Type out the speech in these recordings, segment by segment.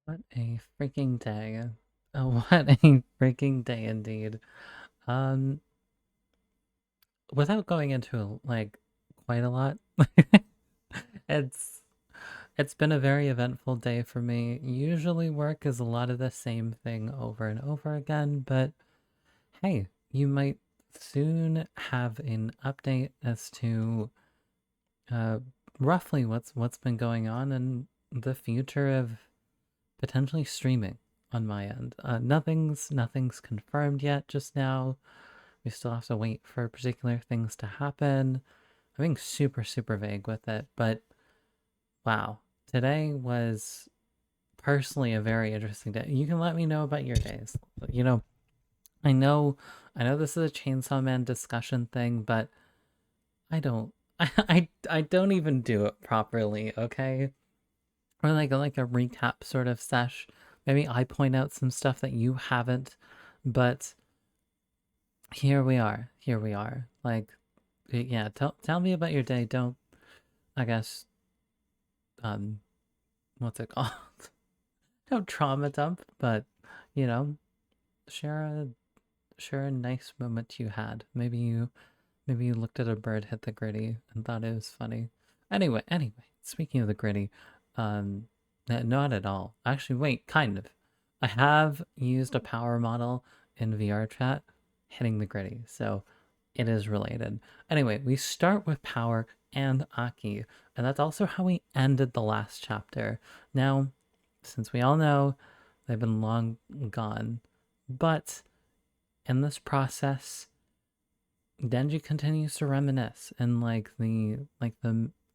What a freaking day. Oh, what a freaking day indeed. Um, without going into like quite a lot, it's it's been a very eventful day for me. Usually work is a lot of the same thing over and over again, but hey, you might soon have an update as to uh roughly what's been going on and the future of potentially streaming on my end. Nothing's confirmed yet just now. We still have to wait for particular things to happen. I'm being super vague with it, but wow. Today was personally a very interesting day. You can let me know about your days. You know, I know I know this is a Chainsaw Man discussion thing, but I don't I don't even do it properly, okay? Or like a recap sort of sesh. Maybe I point out some stuff that you haven't, but here we are. Here we are. Like, yeah. Tell me about your day. Don't, I guess, um, what's it called? Don't trauma dump, but you know, share a share a nice moment you had. Maybe you looked at a bird hit the gritty and thought it was funny. Anyway. Speaking of the gritty, um, not at all. Actually, wait, kind of. I have used a power model in VR chat hitting the gritty, so it is related. Anyway, we start with power and Aki, and that's also how we ended the last chapter. Now, since we all know they've been long gone, but in this process, Denji continues to reminisce and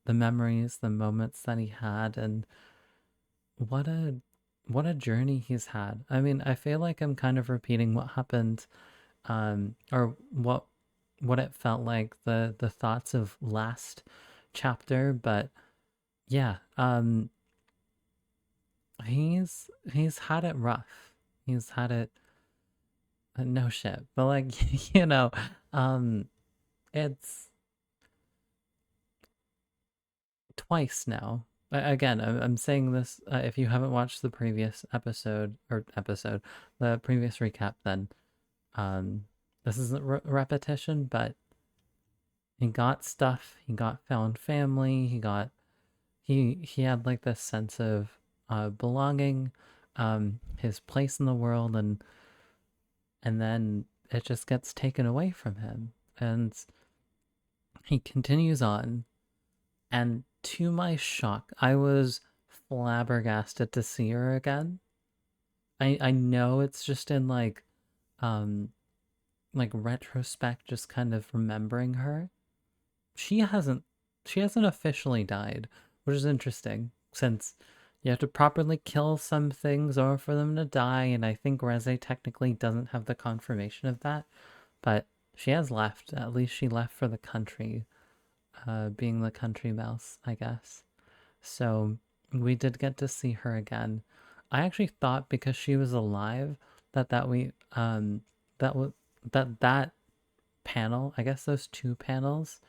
the memories, the moments that he had, and what a what a journey he's had. I mean, I feel like I'm kind of repeating what happened, or what it felt like, the thoughts of last chapter, but yeah, he's had it rough. He's had it no shit, but like um, it's twice now. Again, I'm saying this. If you haven't watched the previous the previous recap, then um, this isn't repetition, but he got stuff. He got found family. He had like this sense of belonging, his place in the world, and then it just gets taken away from him, and he continues on. And to my shock, I was flabbergasted to see her again. I know it's just in um like retrospect, just kind of remembering her. She hasn't she hasn't officially died, which is interesting since you have to properly kill some things or for them to die, and I think Reze technically doesn't have the confirmation of that, but she has left. At least she left for the country, being the country mouse, I guess. So we did get to see her again. I actually thought because she was alive that that we that w- that panel, I guess those two panels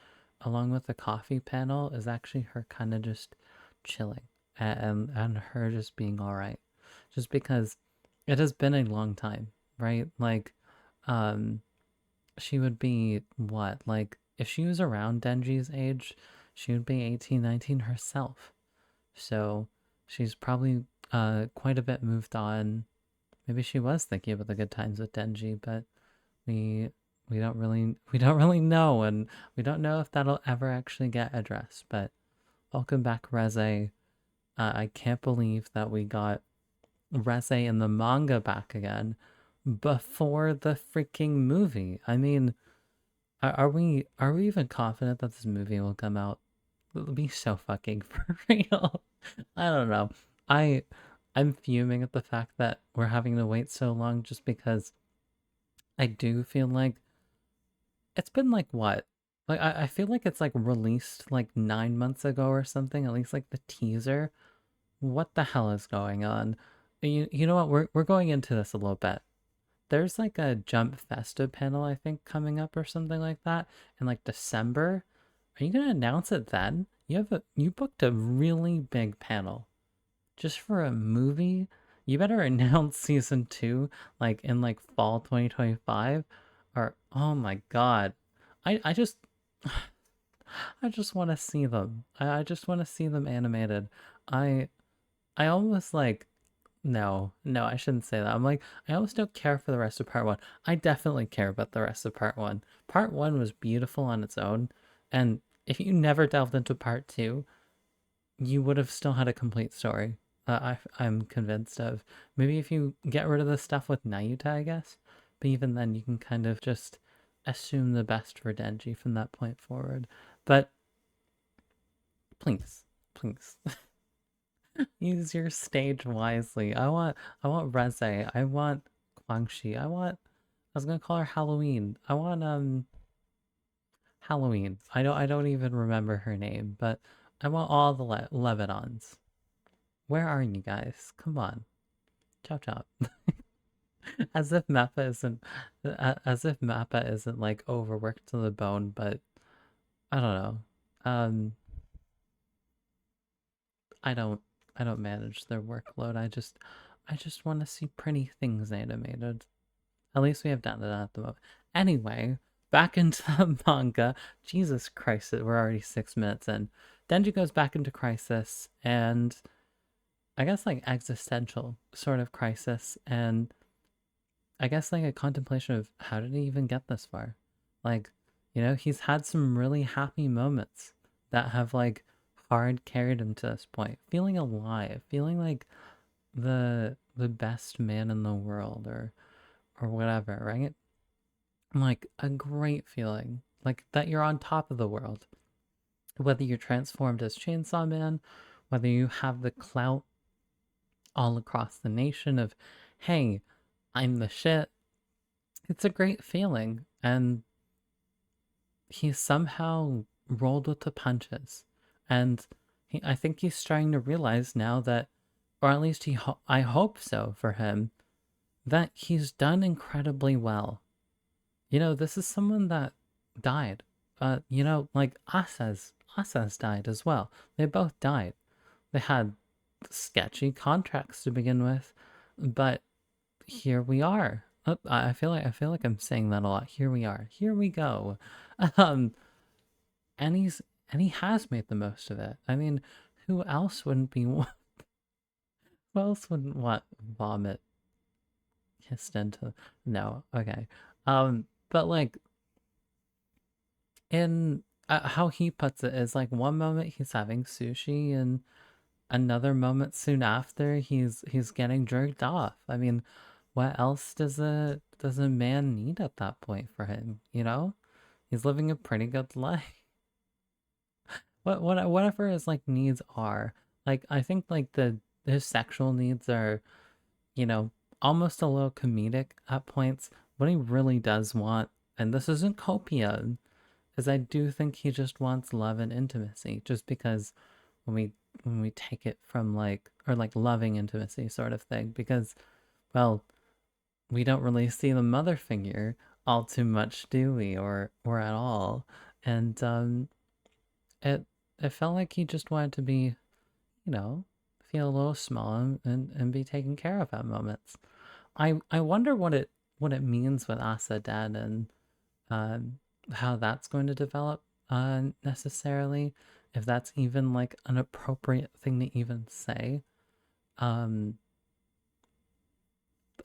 along with the coffee panel is actually her kind of just chilling and her just being all right. Just because it has been a long time, right? Like um she would be what? Like if she was around Denji's age, she would be 18, 19 herself. So she's probably quite a bit moved on. Maybe she was thinking about the good times with Denji, but we we don't really know, and we don't know if that'll ever actually get addressed. But welcome back, Reze. I can't believe that we got Reze in the manga back again before the freaking movie. I mean, are we even confident that this movie will come out? It'll be so fucking for real. I don't know. I I'm fuming at the fact that we're having to wait so long just because I do feel like it's been like what? Like I feel like it's like released like 9 months ago or something, at least like the teaser. What the hell is going on? You know what? We're going into this a little bit. There's like a Jump Festa panel I think coming up or something like that in like December. Are you gonna announce it then? You booked a really big panel just for a movie you better announce season 2 like in like fall 2025, or oh my god. I just I just want to see them. I just want to see them animated. I I almost like no, I shouldn't say that. I'm like, I almost don't care for the rest of part one. I definitely care about the rest of part one. Part one was beautiful on its own, and if you never delved into part two, you would have still had a complete story. I'm convinced of. Maybe if you get rid of the stuff with Nayuta, I guess. But even then, you can kind of just assume the best for Denji from that point forward. But please, please, use your stage wisely. I want Reze. I want Guangxi. I was gonna call her Halloween. I want Halloween. I don't even remember her name, but I want all the Lebanons. Where are you guys? Come on. Chop chop. As if Mappa isn't like overworked to the bone, but I don't know. Um I don't I don't manage their workload. I just want to see pretty things animated. At least we have done that at the moment. Anyway, back into the manga. Jesus Christ, we're already 6 minutes in. Denji goes back into crisis, and I guess like existential sort of crisis, and I guess like a contemplation of how did he even get this far? Like, he's had some really happy moments that have like hard carried him to this point. Feeling alive, feeling like the best man in the world or whatever, right? Like a great feeling. Like that you're on top of the world. Whether you're transformed as Chainsaw Man, whether you have the clout all across the nation of, hey, I'm the shit. It's a great feeling. And he somehow rolled with the punches. And I think he's starting to realize now that, or at least I hope so for him, that he's done incredibly well. This is someone that died. Like Asa's died as well. They both died. They had sketchy contracts to begin with, but here we are. I feel like I'm saying that a lot. Here we are. Here we go. Um, and he has made the most of it. I mean, who else wouldn't be? Who else wouldn't want vomit kissed into? No, okay. But like in how he puts it is like one moment he's having sushi and another moment soon after he's getting jerked off. I mean, what else does a man need at that point for him? He's living a pretty good life. Whatever his like needs are. Like I think like his sexual needs are, you know, almost a little comedic at points. What he really does want, and this isn't copium, is I do think he just wants love and intimacy. Just because when we take it from like, or like loving intimacy sort of thing, because well, we don't really see the mother figure all too much, do we? Or at all. And it it felt like he just wanted to be, you know, feel a little small and be taken care of at moments. I wonder what it means with Asa Dead and um, how that's going to develop necessarily. If that's even like an appropriate thing to even say. Um,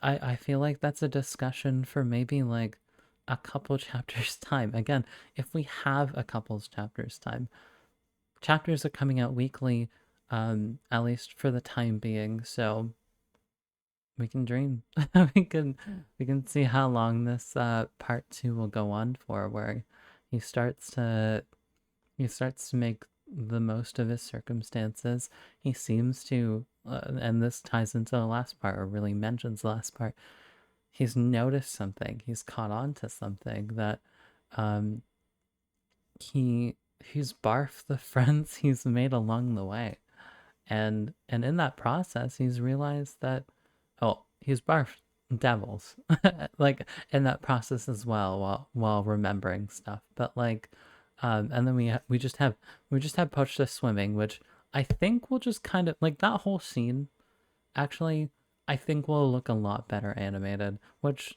I feel like that's a discussion for maybe like a couple chapters time. Again, if we have a couple chapters time, chapters are coming out weekly, at least for the time being. So we can dream. we can see how long this part two will go on for, where he starts to he starts to make the most of his circumstances. He seems to, and this ties into the last part, or really mentions the last part. He's noticed something. He's caught on to something that, um, he's barfed the friends he's made along the way, and in that process, he's realized that, oh, he's barfed devils, like in that process as well, while remembering stuff. But like, and then we just have Pochta swimming, which I think will just kind of like that whole scene. Actually, I think will look a lot better animated, which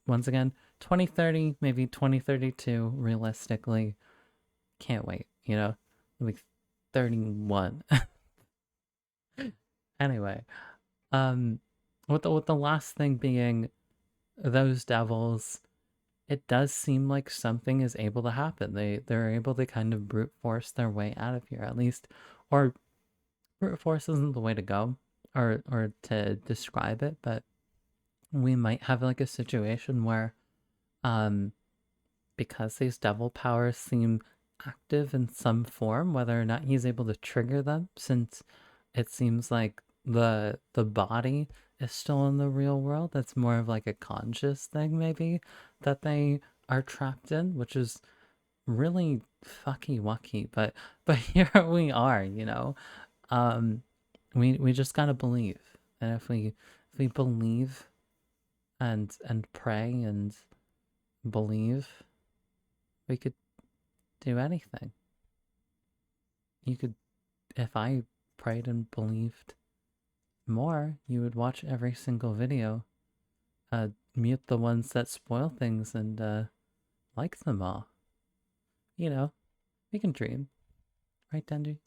once again, 2030, maybe 2032 realistically. Can't wait, you know? Like 31. Anyway, um with the last thing being those devils, it does seem like something is able to happen. They're able to kind of brute force their way out of here, at least. Or brute force isn't the way to go, or to describe it, but we might have like a situation where um because these devil powers seem active in some form, whether or not he's able to trigger them, since it seems like the body is still in the real world. That's more of like a conscious thing, maybe, that they are trapped in, which is really fucky wucky. But here we are, you know. Um, we just gotta believe, and if we believe and pray and believe, we could do anything. You could, if I prayed and believed more, you would watch every single video, mute the ones that spoil things, and like them all. You know, we can dream, right, Denji?